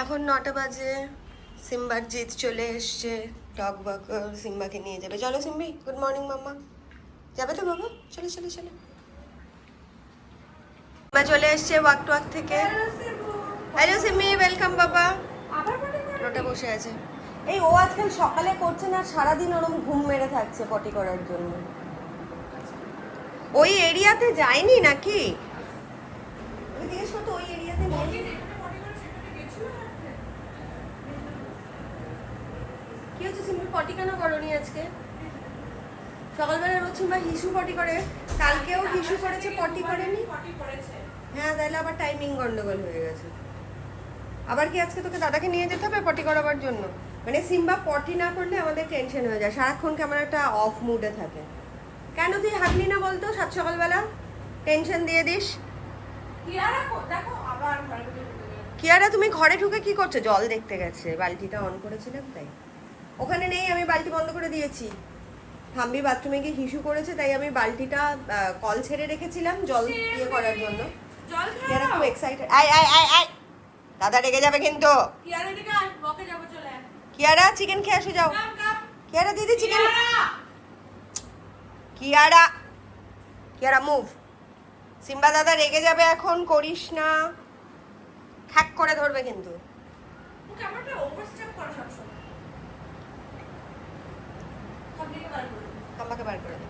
এখন 9টা বাজে। সিম্বার জিৎ চলে এসছে, ডগ ওয়াকার সিম্বাকে নিয়ে যাবে। চলো সিম্বি, গুড মর্নিং মাম্মা। যাবে তো বাবা? চলো চলো চলো। সিম্বা চলে এসছে ওয়াক থেকে। হ্যালো সিম্বি, ওয়েলকাম বাবা। ওটা বসে আছে। এই ও আজকাল সকালে করছে না, সারাদিন ওরম ঘুম মেরে থাকছে পটি করার জন্য। ওই এরিয়াতে যায়নি নাকি? ওই জিজ্ঞেস করতো ওই এরিয়াতে নেই। কি হচ্ছে সিম্বি, পটি কেন করনি আজকে? সকালবেলা রোজ সিম্বা হিসু পটি করে, কালকেও হিসু করেছে, পটি করেনি। হ্যাঁ, তাহলে আবার টাইমিং গন্ডগোল হয়ে গেছে। আবার কি আজকে তোকে দাদাকে নিয়ে যেতে হবে পটি করাবার জন্য? মানে সিম্বা পটি না করলে আমাদের টেনশন হয়ে যায়, সারাক্ষণ কেমন একটা অফ মুডে থাকে। কেন তুই হাঁটলি না বলতো সাত সকালবেলা? টেনশন দিয়ে দিস। কিয়ারা তুমি ঘরে ঢুকে কি করছো? জল দেখতে গেছে, বালতিটা অন করেছিলাম তাই। ওখানে নেই, আমি বালতি বন্ধ করে দিয়েছি। থাম্বি বাথরুমে গিয়ে হিসু করেছে, তাই আমি বালতিটা কল ছেড়ে রেখেছিলাম জল দিয়ে করার জন্য। কিয়ারা খুব excited. I I I I, দাদা রেগে যাবে কিন্তু। কিয়ারা চিকেন খেয়ে আসো, যাও। কিয়ারা দিদি chicken. Kiara, Kiara move. Simba দাদা রেগে যাবে এখন, করিস না। খ্যাক করে ধরবে কিন্তু। কাম্বাকে বার করে দে।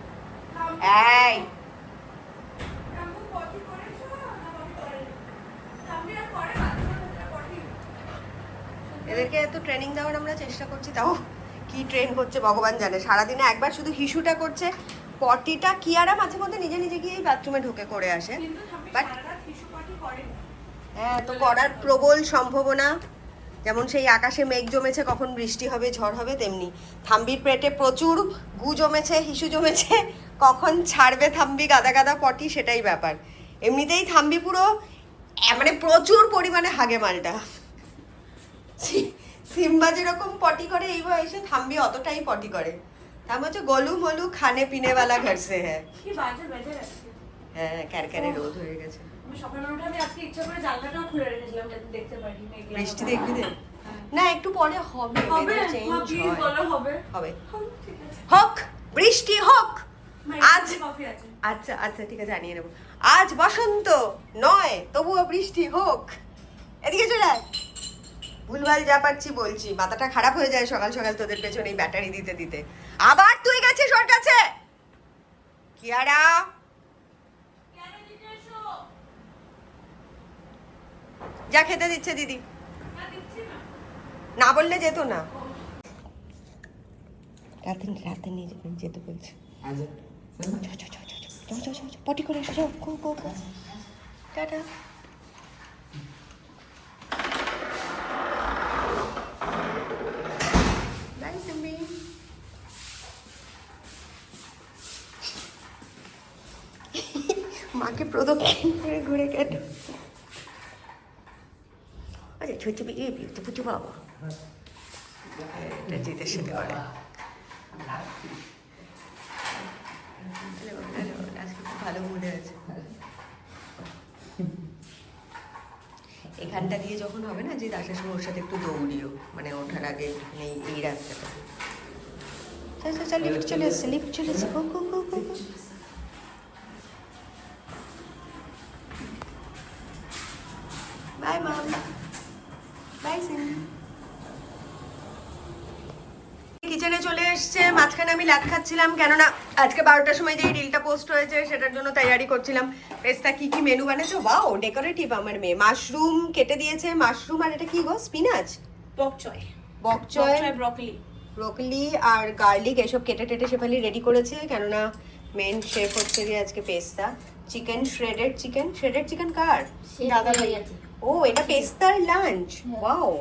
এই এদেরকে এত ট্রেনিং দেওয়ার আমরা চেষ্টা করছি, তাও কি ট্রেন করছে ভগবান জানে। সারাদিনে একবার শুধু হিসুটা করছে, পটিটা কিয়ারা মাঝে মধ্যে নিজে নিজে গিয়ে বাথরুমে ঢুকে করে আসে। বাট হ্যাঁ, তো করার প্রবল সম্ভাবনা। যেমন সেই আকাশে মেঘ জমেছে, কখন বৃষ্টি হবে ঝড় হবে, তেমনি থাম্বির পেটে প্রচুর গু জমেছে, হিসু জমেছে, কখন ছাড়বে থাম্বি গাদা গাদা পটি সেটাই ব্যাপার। এমনিতেই থাম্বি পুরো মানে প্রচুর পরিমাণে হাগে মালটা। সিম্বা যেরকম পটি করে এই বয়সে, থাম্বি অতটাই পটি করে। তার হচ্ছে গলু মলু খানে পিনে वाला घर से है। হ্যাঁ, ক্যারক্যারে রোদ হয়ে গেছে। বৃষ্টি দেখবি দে না, একটু পরে হবে, হবে হোক, বৃষ্টি হোক। আজ আচ্ছা আচ্ছা ঠিক আছে, জানিয়ে নেবো। আজ বসন্ত নয়, তবুও বৃষ্টি হোক। এদিকে চলে আয়। ভুলভাল যা পারছি বলছি, মাথাটা খারাপ হয়ে যায় সকাল সকাল তোদের পেছনে এই ব্যাটারি দিতে দিতে। আবার তুই গেছিস ওর কাছে? কিয়ারা, যা খেতে দিচ্ছে দিদি। না বললে যেত না। রাতে রাতে নিয়ে যেতে বলছে। পটি করে এসো, টাটা। মাকে প্রদক্ষিণ করে ঘুরে গেল। আচ্ছা ছোট পুচু বাবা, এটা জিতের সাথে করে। আজকে খুব ভালো মুডে আছে। এখানটা দিয়ে যখন হবে না, যে আসার সময় ওর সাথে একটু দৌড়িও, মানে ওঠার আগে এই রাস্তাটা। লিফট চলে এসছে, লিফট চলে এসছে। Bye mom, bye Simbi. কিচেনে চলে এসছে। মাঝখানে আমি লাত খাচ্ছিলাম, কেননা আজকে 12টার সময় যে রিলটা পোস্ট হয়েছে সেটার জন্য তৈরি করছিলাম। পেস্তা কি কি মেনু বানাচ্ছে, ওয়াও ডেকোরেটিভ আমার মেয়ে। মাশরুম কেটে দিয়েছে, মাশরুম আর এটা কি গো, স্পিনাচ, বকচয়, ব্রকলি আর গার্লিক এসব কেটে টেটে শেফালি রেডি করেছে, কেননা মেন শেফ হচ্ছে গিয়ে আজকে পেস্তা। চিকেন শ্রেডেড চিকেন কার দাদা ভাই আছে। ও এটা পেস্তার লাঞ্চ, ওয়াও।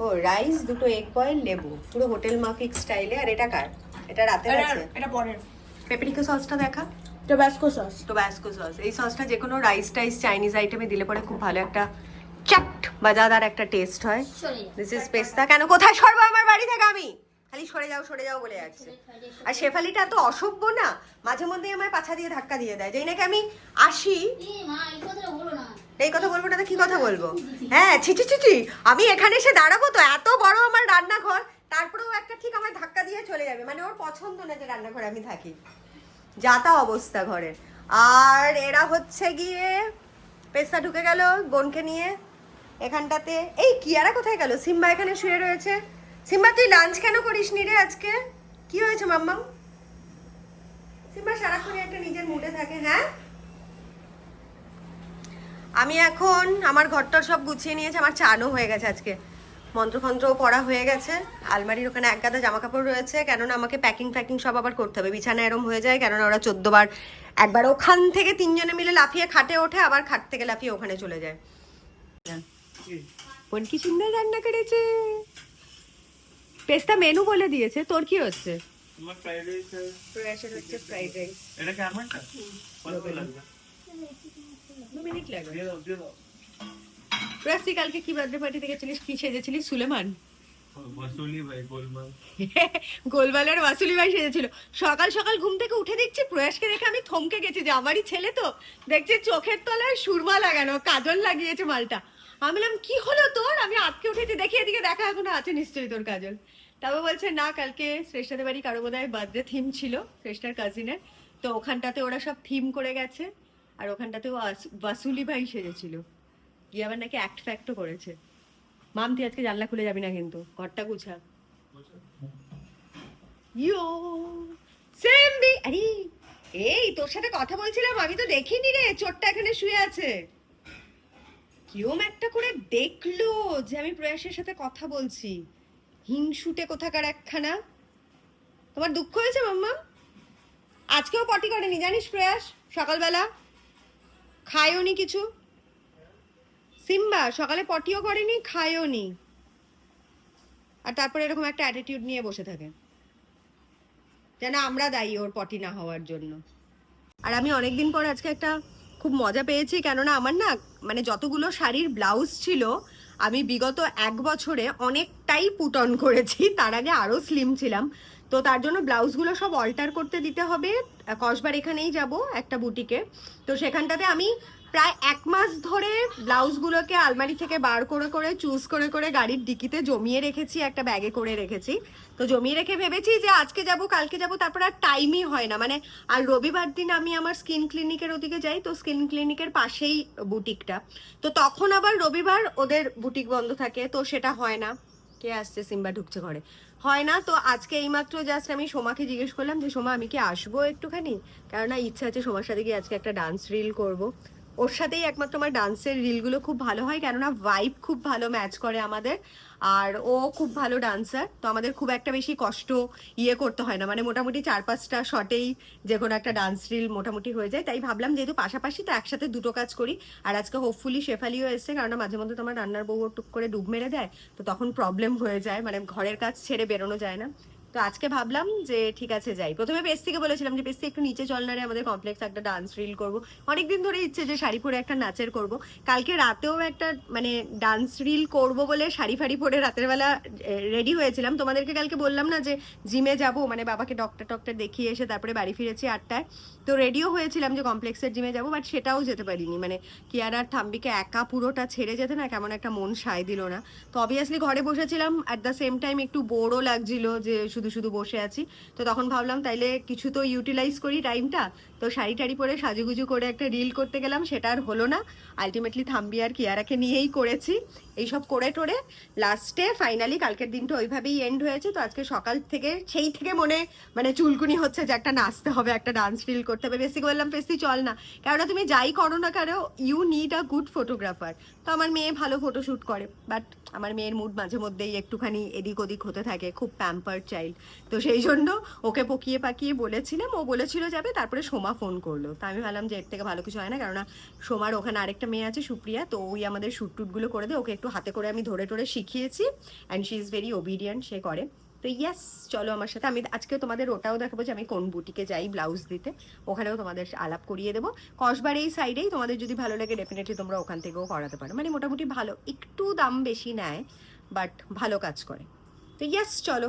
ও রাইস, দুটো এগ বয়েল, লেবু, পুরো হোটেল মাফিক স্টাইলে। আর এটা কার? এটা রাতের আছে, এটা পরের। পেপরিকা সসটা দেখা, টোবাস্কো সস। এই সসটা যে কোনো রাইস টাইস চাইনিজ আইটেমে দিলে পরে খুব ভালো একটা চাট বাজাদার একটা টেস্ট হয়। দিস ইজ পেস্তা। কেন কোথায় সরবো আমার বাড়ি থেকে আমি? খালি সরে যাও বলে যাচ্ছে। আর শেফালিটা এত অসভ্য না, মাঝে মধ্যে আমায় পাছা দিয়ে ধাক্কা দিয়ে দেয়, যেই নাকি আমি আসি। এই কথা বলবো না তো কি কথা বলবো? হ্যাঁ, ছি, আমি এখানে এসে দাঁড়াবো তো, এত বড় আমার রান্নাঘর, তারপরেও একটা ঠিক আমার ধাক্কা দিয়ে চলে যাবে, মানে ওর পছন্দ না যে রান্নাঘরে আমি থাকি, যা তা অবস্থা ঘরে। আর এরা হচ্ছে গিয়ে পেস্তা ঢুকে গেল বোনকে নিয়ে এখানটাতে। এই কিয়ারা কোথায় গেল? সিম্বা এখানে শুয়ে রয়েছে। সিম্বা তুই লাঞ্চ কেন করিস নি রে আজকে? কি হয়েছে মাম্মাম? সিম্বা সারাক্ষণ একটা নিজের মুডে থাকে। হ্যাঁ, আমি এখন আমার ঘরটার সব গুছিয়ে নিয়েছি, আমার চানও হয়ে গেছে আজকে, মন্ত্রফন্ত্রও পড়া হয়ে গেছে। আলমারির ওখানে এক গাদা জামা কাপড় রয়েছে, কেননা আমাকে প্যাকিং সব আবার করতে হবে, বিছানা এরম হয়ে যায়, কেননা ওরা 14 বার একবার ওখান থেকে 3 জনে মিলে লাফিয়ে খাটে ওঠে, আবার খাট থেকে লাফিয়ে ওখানে চলে যায়। বোন কি সুন্দর রান্না করেছে। পেস্তা মেনু বলে দিয়েছে। তোর কি হচ্ছে? আমার ফ্রাইড রাইস। প্রয়াসের হচ্ছে ফ্রাইড রাইস। এটা কি আমারটা? কত লাগবে? 2 মিনিট লাগবে। দিয়ে দাও। প্রয়াসি কালকে কি বার্থডে পার্টি থেকে ছিলিস? কি সেজেছিলিস? সুলেমান? ওয়াসুলি ভাই গোলমাল। গোলমালের ওয়াসুলি ভাই সেজেছিল। সকাল সকাল ঘুম থেকে উঠে দেখছি প্রয়াসকে দেখে আমি থমকে গেছি, যে আমারই ছেলে তো, দেখছি চোখের তলায় সুরমা লাগানো, কাজল লাগিয়েছে মালটা। আমি বললাম কি হলো তোর? আমি আটকে উঠেছি, দেখি এদিকে দেখা এখনো আছে নিশ্চয়ই তোর কাজল। তারপর বলছে না, কালকে শ্রেষ্ঠাদের বাড়ি কারো বোধহয় বার্থডে থিম ছিল, শ্রেষ্ঠার কাজিনের, তো ওখানটাতে ওরা সব থিম করে গেছে, আর ওখানটাতে ওয়াসুলি ভাই সেজেছিল, গিয়ে আবার নাকি অ্যাক্ট ফ্যাক্টও করেছে। মাম তুই আজকে জানলা খুলে যাবি না কিন্তু, ঘরটা গুছা। ইয়ো সেমবি, আরে এই তোর সাথে কথা বলছিলাম, আমি তো দেখিনি রে, চোরটা এখানে শুয়ে আছে। কেউ একটা করে দেখলো যে আমি প্রয়াসের সাথে কথা বলছি, হিংসুটে কোথাকার একখানা। তোমার দুঃখ হয়েছে মাম্মা? আজকেও পটি করেনি জানিস প্রয়াস, সকালবেলা খায়ও নি কিছু। সিম্বা সকালে পটিও করেনি, খায়ও নি, আর তারপরে এরকম একটা অ্যাটিটিউড নিয়ে বসে থাকে, যেন আমরা দায়ী ওর পটি না হওয়ার জন্য। আর আমি অনেকদিন পর আজকে একটা খুব মজা পেয়েছি, কেননা আমার না মানে যতগুলো শাড়ির ব্লাউজ ছিল আমি বিগত 1 বছরে অনেকটাই পুট অন করেছি, তার আগে আরও স্লিম ছিলাম, তো তার জন্য ব্লাউজগুলো সব অল্টার করতে দিতে হবে। কসবার এখানেই যাব একটা বুটিকে, তো সেখানটাতে আমি প্রায় 1 মাস ধরে ব্লাউজগুলোকে আলমারি থেকে বার করে করে চুজ করে করে গাড়ির ডিকিতে জমিয়ে রেখেছি, একটা ব্যাগে করে রেখেছি। তো জমিয়ে রেখে ভেবেছি যে আজকে যাব কালকে যাব, তারপর আর টাইমই হয় না মানে। আর রবিবার দিন আমি আমার স্কিন ক্লিনিকের ওদিকে যাই, তো স্কিন ক্লিনিকের পাশেই বুটিকটা, তো তখন আবার রবিবার ওদের বুটিক বন্ধ থাকে, তো সেটা হয় না। কে আসছে? সিম্বা ঢুকছে ঘরে। হয় না, তো আজকে এইমাত্র জাস্ট আমি সোমাকে জিজ্ঞেস করলাম যে সোমা আমি কি আসবো একটুখানি, কেননা ইচ্ছা আছে সোমার সাথে গিয়ে আজকে একটা ডান্স রিল করব। ওর সাথেই একমাত্র আমার ডান্সের রিলগুলো খুব ভালো হয়, কেননা ভাইব খুব ভালো ম্যাচ করে আমাদের, আর ও খুব ভালো ডান্সার, তো আমাদের খুব একটা বেশি কষ্ট করতে হয় না, মানে মোটামুটি 4-5টা শটেই যে কোনো একটা ডান্স রিল মোটামুটি হয়ে যায়। তাই ভাবলাম যেহেতু পাশাপাশি, তো একসাথে দুটো কাজ করি। আর আজকে হোপফুলি শেফালিও এসছে, কারণ মাঝে মধ্যে তোমার রান্নার বউ টুক করে ডুব মেরে দেয়, তো তখন প্রবলেম হয়ে যায়, মানে ঘরের কাজ ছেড়ে বেরোনো যায় না। তো আজকে ভাবলাম যে ঠিক আছে যাই। প্রথমে পেস্তিকে বলেছিলাম যে পেস্তি একটু নিচে চল না রে, আমাদের কমপ্লেক্স একটা ডান্স রিল করবো, অনেকদিন ধরে ইচ্ছে যে শাড়ি পরে একটা নাচের করব। কালকে রাতেও একটা মানে ডান্স রিল করব বলে শাড়ি ফাড়ি পরে রাতের বেলা রেডি হয়েছিলাম। তোমাদেরকে কালকে বললাম না যে জিমে যাব, মানে বাবাকে ডক্টর দেখিয়ে এসে তারপরে বাড়ি ফিরেছি 8টায়, তো রেডিও হয়েছিলাম যে কমপ্লেক্সের জিমে যাব, বাট সেটাও যেতে পারিনি, মানে কিয়ারা আর থাম্বিকে একা পুরোটা ছেড়ে যেতে না কেমন একটা মন সায় দিল না। তো অবভিয়াসলি ঘরে বসেছিলাম, অ্যাট দ্য সেম টাইম একটু বোরও লাগছিল যে শুধু শুধু বসে আছি, তো তখন ভাবলাম তাইলে কিছু তো ইউটিলাইজ করি টাইমটা। তো শাড়ি টাড়ি পরে সাজুগুজু করে একটা রিল করতে গেলাম, সেটা আর হলো না। আলটিমেটলি থাম্বি আর কিয়ারাকে নিয়েই করেছি। এইসব করে টোরে লাস্টে ফাইনালি কালকের দিনটা ওইভাবেই এন্ড হয়েছে। তো আজকে সকাল থেকে সেই থেকে মানে চুলকুনি হচ্ছে যে একটা নাচতে হবে, একটা ডান্স রিল করতে হবে। বেশি বললাম পেস্তি চল না, কেননা তুমি যাই করো না কারো, you need a good photographer. তো আমার মেয়ে ভালো ফটোশ্যুট করে, বাট আমার মেয়ের মুড মাঝে মধ্যেই একটুখানি এদিক ওদিক হতে থাকে, খুব প্যাম্পার্ড চাইল্ড, তো সেই জন্য ওকে পকিয়ে পাকিয়ে বলেছিলাম, ও বলেছিল যাবে, তারপরে সোমা ফোন করলো। তো আমি ভাবলাম যে এর থেকে ভালো কিছু হয় না, কেননা সোমার ওখানে আরেকটা মেয়ে আছে সুপ্রিয়া, তো ওই আমাদের শ্যুট টুটগুলো করে দেয়, ওকে একটু হাতে করে আমি ধরে টরে শিখিয়েছি, and she is very obedient, সে করে। তো ইয়াস, চলো আমার সাথে, আমি আজকে তোমাদের ওটাও দেখাবো যে আমি কোন বুটিকে যাই ব্লাউজ দিতে, ওখানেও তোমাদের আলাপ করিয়ে দেবো। কসবার এই সাইডেই, তোমাদের যদি ভালো লাগে ডেফিনেটলি তোমরা ওখান থেকেও করাতে পারো, মানে মোটামুটি ভালো, একটু দাম বেশি নেয় বাট ভালো কাজ করে। তো ইয়াস চলো।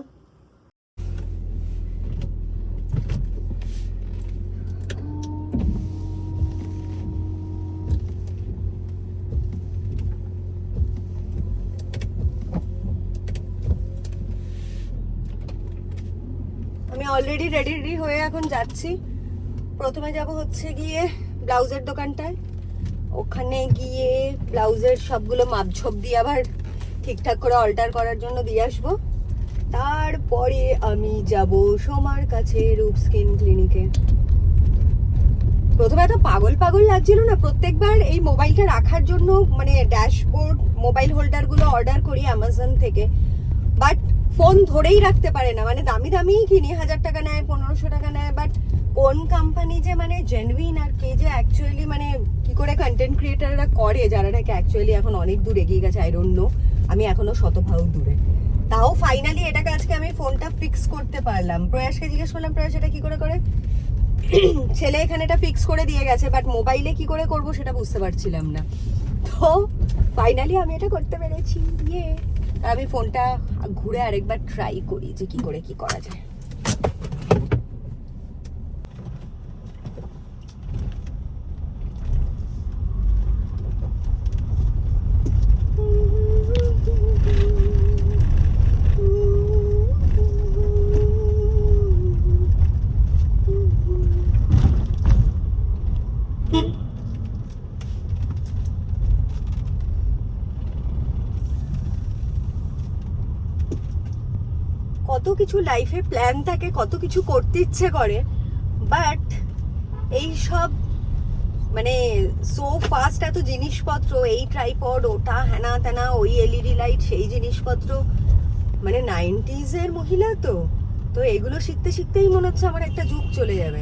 অলরেডি রেডি হয়ে এখন যাচ্ছি। প্রথমে যাব হচ্ছে গিয়ে ব্লাউজের দোকানটায়, ওখানে গিয়ে ব্লাউজের সবগুলো মাপঝোপ দিয়ে আবার ঠিকঠাক করে অল্টার করার জন্য দিয়ে আসবো। তারপরে আমি যাব সোমার কাছে রূপ স্কিন ক্লিনিকে। প্রথমে এত পাগল পাগল লাগছিল না, প্রত্যেকবার এই মোবাইলটা রাখার জন্য মানে ড্যাশবোর্ড মোবাইল হোল্ডারগুলো অর্ডার করি অ্যামাজন থেকে, বাট ফোন ধরেই রাখতে পারে না। মানে দামি দামি কিনি, 1000 টাকা নেয়, 1500 টাকা নেয়, বাট কোন কোম্পানি যে মানে জেনুইন আর কে যে অ্যাকচুয়ালি মানে কি করে কন্টেন্ট ক্রিয়েটাররা করে, যারা নাকি অ্যাকচুয়ালি এখন অনেক দূর এগিয়ে গেছে, আই ডোন্ট নো। আমি এখনো শতভাগ দূরে। তাও ফাইনালি এটাকে আজকে আমি ফোনটা ফিক্স করতে পারলাম। প্রয়াসকে জিজ্ঞেস করলাম, প্রয়াস এটা কি করে করে? ছেলে এখানে এটা ফিক্স করে দিয়ে গেছে, বাট মোবাইলে কি করে করব সেটা বুঝতে পারছিলাম না। তো ফাইনালি আমি এটা করতে পেরেছি। ইয়ে, আমি ফোনটা ঘুরে আরেকবার ট্রাই করি যে কি করে কি করা যায়। কত কিছু লাইফে প্ল্যান থাকে, কত কিছু করতে ইচ্ছে করে, বাট এই সব মানে সো ফাস্ট এত জিনিসপত্র, এই ট্রাইপড, ওটা হ্যানা ত্যানা, ওই এলইডি লাইট, সেই জিনিসপত্র, মানে 90s এর মহিলা তো তো এগুলো শিখতে শিখতেই মনে হচ্ছে আমার একটা যুগ চলে যাবে।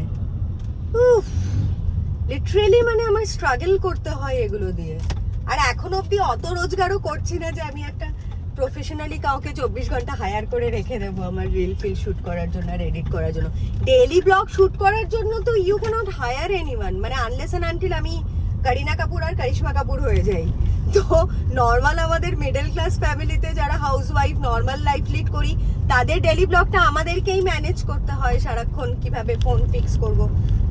উফ, লিটারেলি মানে আমার স্ট্রাগল করতে হয় এগুলো দিয়ে। আর এখন অব্দি অত রোজগারও করছি না যে আমি একটা প্রফেশনালি কাউকে 24 ঘন্টা হায়ার করে রেখে দেবো আমার রিল ফিল শুট করার জন্য আর এডিট করার জন্য। ডেইলি ব্লগ শুট করার জন্য তো ইউ ক্যানট হায়ার এনিওয়ান, মানে আনলেস এন্ড আনটিল আমি করিনা কাপুর আর করিশ্মা কাপুর হয়ে যাই। তো নর্মাল আমাদের মিডল ক্লাস ফ্যামিলিতে যারা house wife normal life lead করি, তাদের ডেইলি ব্লগটা আমাদেরকেই ম্যানেজ করতে হয় সারাক্ষণ, কিভাবে ফোন ফিক্স করব।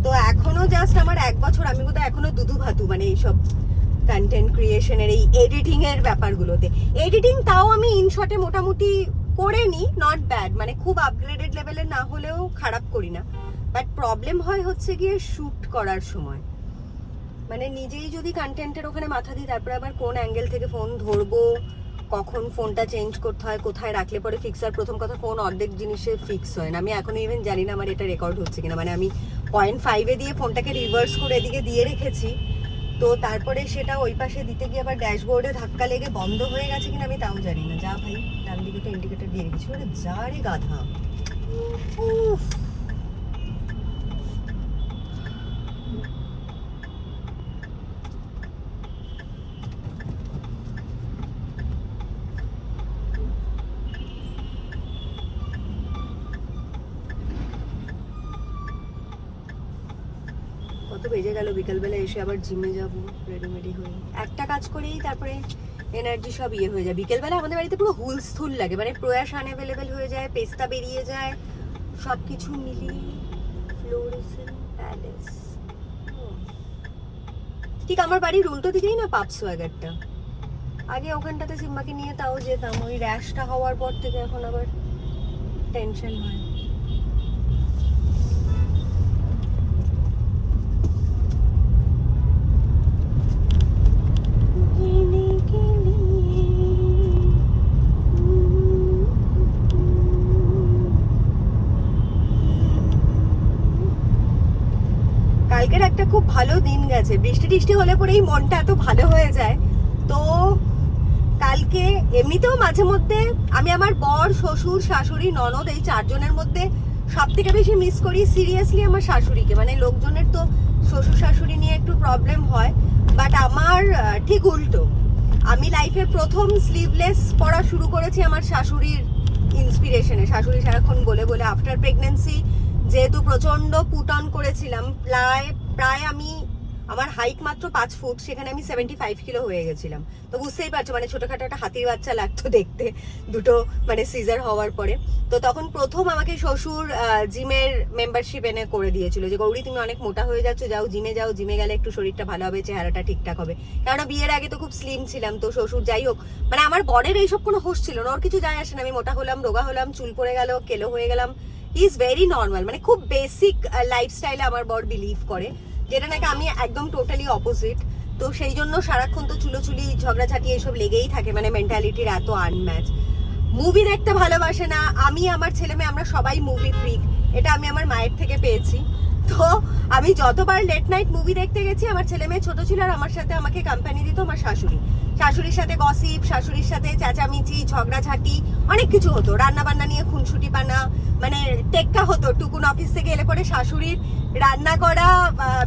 তো এখনো জাস্ট আমার 1 বছর, আমি বোধহয় এখনো দুধু ভাতু মানে এইসব কন্টেন্ট ক্রিয়েশনের এই এডিটিং এর ব্যাপারগুলোতে। এডিটিং তাও আমি ইনশটে মোটামুটি করে নিই, নট ব্যাড, মানে খুব আপগ্রেডেড লেভেলের না হলেও খারাপ করি না। বাট প্রবলেম হয় হচ্ছে গিয়ে শুট করার সময়, মানে নিজেই যদি কন্টেন্টের ওখানে মাথা দিই, তারপরে আবার কোন অ্যাঙ্গেল থেকে ফোন ধরবো, কখন ফোনটা চেঞ্জ করতে হয়, কোথায় রাখলে পরে ফিক্স হয়। প্রথম কথা, ফোন অর্ধেক জিনিসে ফিক্স হয় না। আমি এখনো ইভেন জানি না আমার এটা রেকর্ড হচ্ছে কিনা, মানে আমি 0.5 দিয়ে ফোনটাকে রিভার্স করে এদিকে দিয়ে রেখেছি, তো তারপরে সেটা ওই পাশে দিতে গিয়ে আবার ড্যাশবোর্ডে ধাক্কা লেগে বন্ধ হয়ে গেছে কিনা আমি তাও জানি না। যা ভাই, ডান দিকে তো ইন্ডিকেটর দিয়ে রেখেছি, মানে যা রে গাধা। উফ, কত বেজে গেল, বিকালবেলা এসে আবার জিমে যাব রেডিমেডি হয়ে। একটা কাজ করেই তারপরে এনার্জি সব ইয়ে হয়ে যায়। বিকেলবেলা আমাদের বাড়িতে পুরো হুলস্থুল লাগে, মানে প্রয়াস আনঅ্যাভেলেবেল হয়ে যায়, পেস্তা বেরিয়ে যায়, সব কিছু মিলিয়ে ফ্লোরেসেন্ট প্যালেস। ঠিক আমার বাড়ির উল্টো দিকেই না পাপস ওয়াগারটা। আগে ওখানটাতে সিম্বাকে নিয়ে তাও যেতাম, ওই র্যাশটা হওয়ার পর থেকে এখন আবার টেনশন হয়। কালকের একটা খুব ভালো দিন গেছে, বৃষ্টি টিষ্টি হলে পরেই মনটা এত ভালো হয়ে যায়। তো কালকে এমনিতেও মাঝে মধ্যে আমি আমার বর, শ্বশুর, শাশুড়ি, ননদ, এই 4 জনের মধ্যে সব থেকে বেশি মিস করি সিরিয়াসলি আমার শাশুড়িকে। মানে লোকজনের তো শ্বশুর শাশুড়ি নিয়ে একটু প্রবলেম হয়, বাট আমার ঠিক উল্টো। আমি লাইফে প্রথম স্লিভলেস পরা শুরু করেছি আমার শাশুড়ির ইন্সপিরেশনে। শাশুড়ি সারাক্ষণ বলে বলে, আফটার প্রেগনেন্সি যেহেতু প্রচন্ড পুট অন করেছিলাম, প্রায় আমি, আমার হাইট মাত্র 5 ফুট, সেখানে আমি 75 কিলো হয়ে গেছিলাম। তো বুঝতেই পারছো মানে ছোটখাটো একটা হাতির বাচ্চা লাগতো দেখতে দুটো মানে সিজার হওয়ার পরে। তো তখন প্রথম আমাকে শ্বশুর জিমের মেম্বারশিপ এনে করে দিয়েছিল যে গৌরী তুমি অনেক মোটা হয়ে যাচ্ছ, যাও, জিমে গেলে একটু শরীরটা ভালো হবে, চেহারাটা ঠিকঠাক হবে। কেননা বিয়ের আগে তো খুব স্লিম ছিলাম। তো শ্বশুর, যাই হোক, মানে আমার বরের এইসব কোনো হোশ ছিল না, ওর কিছু যায় আসে না। আমি মোটা হলাম, রোগা হলাম, চুল পড়ে গেল, কেলো হয়ে গেলাম, হি ইজ ভেরি নর্মাল, মানে খুব বেসিক লাইফস্টাইলে আমার বর বিলিভ করে, যেটা নাকি আমি একদম টোটালি অপোজিট। তো সেই জন্য সারাক্ষণ তো চুলোচুলি ঝগড়াঝাটি এসব লেগেই থাকে, মানে মেন্টালিটির এত আনম্যাচ। মুভি দেখতে ভালোবাসে না, আমি আমার ছেলে মেয়ে আমরা সবাই মুভি ফ্রিক, এটা আমি আমার মায়ের থেকে পেয়েছি। তো আমি যতবার লেট নাইট মুভি দেখতে গেছি, আমার ছেলে মেয়ে ছোট ছিল আর আমার সাথে আমাকে কোম্পানি দিত আমার শাশুড়ির সাথে গসিপ, শাশুড়ির সাথে চেঁচামেচি, ঝগড়াঝাটি, অনেক কিছু হতো। রান্না বান্না নিয়ে খুনসুটি পানা, মানে টেক্কা হতো। টুকুন অফিস থেকে এলে পরে শাশুড়ির রান্না করা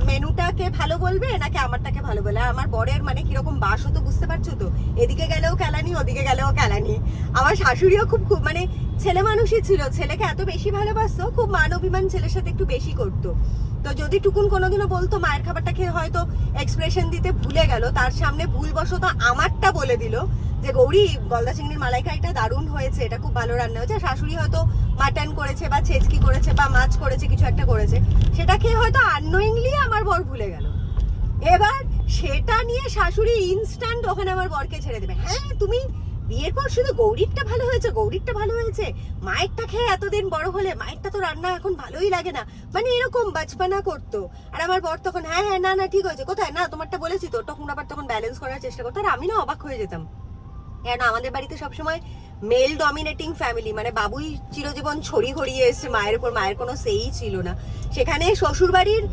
মেনুটাকে ভালো বলবে নাকি আমারটাকে ভালো বলবে। আর আমার বরের মানে কিরকম বাস হতো বুঝতে পারছো তো, এদিকে গেলেও কেলানি, ওদিকে গেলেও কেলানি। আমার শাশুড়িও খুব খুব মানে ছেলে মানুষই ছিল, ছেলেকে এত বেশি ভালোবাসতো, খুব মান অভিমান ছেলের সাথে একটু বেশি করতো। তো যদি টুকুন কোনোদিনও বলতো মায়ের খাবারটা খেয়ে হয়তো এক্সপ্রেশন দিতে ভুলে গেল, তার সামনে ভুলবশত আমারটা বলে দিল যে গৌরী গলদা চিংড়ির মালাইকারিটা দারুণ হয়েছে, এটা খুব ভালো রান্না হয়েছে। শাশুড়ি হয়তো মাটন করেছে বা ছেচকি করেছে বা মাছ করেছে, কিছু একটা করেছে, সেটা খেয়ে হয়তো আননোয়িংলি আমার বর ভুলে গেল। এবার সেটা নিয়ে শাশুড়ি ইনস্ট্যান্ট ওখানে আমার বরকে ছেড়ে দেবে। হ্যাঁ তুমি বিয়ের পর শুধু গৌরীরটা ভালো হয়েছে, গৌরীরটা ভালো হয়েছে, মায়েরটা খেয়ে এতদিন বড় হলে মায়েরটা তো রান্না এখন ভালোই লাগে না, মানে এরকম বাচপানা করতো। আর আমার বর তখন হ্যাঁ হ্যাঁ না না ঠিক হয়েছে, কোথায় না তোমারটা বলেছি তো, তখন আবার তখন ব্যালেন্স করার চেষ্টা করতো। আর আমি না অবাক হয়ে যেতাম, কেন আমাদের বাড়িতে সবসময় মেল ডমিনেটিং ফ্যামিলি, মানে বাবুই চিরজীবন ছড়ি ঘড়িয়ে এসছে মায়ের উপর, মায়ের কোনো সেই ছিল না। সেখানে শ্বশুর বাড়ির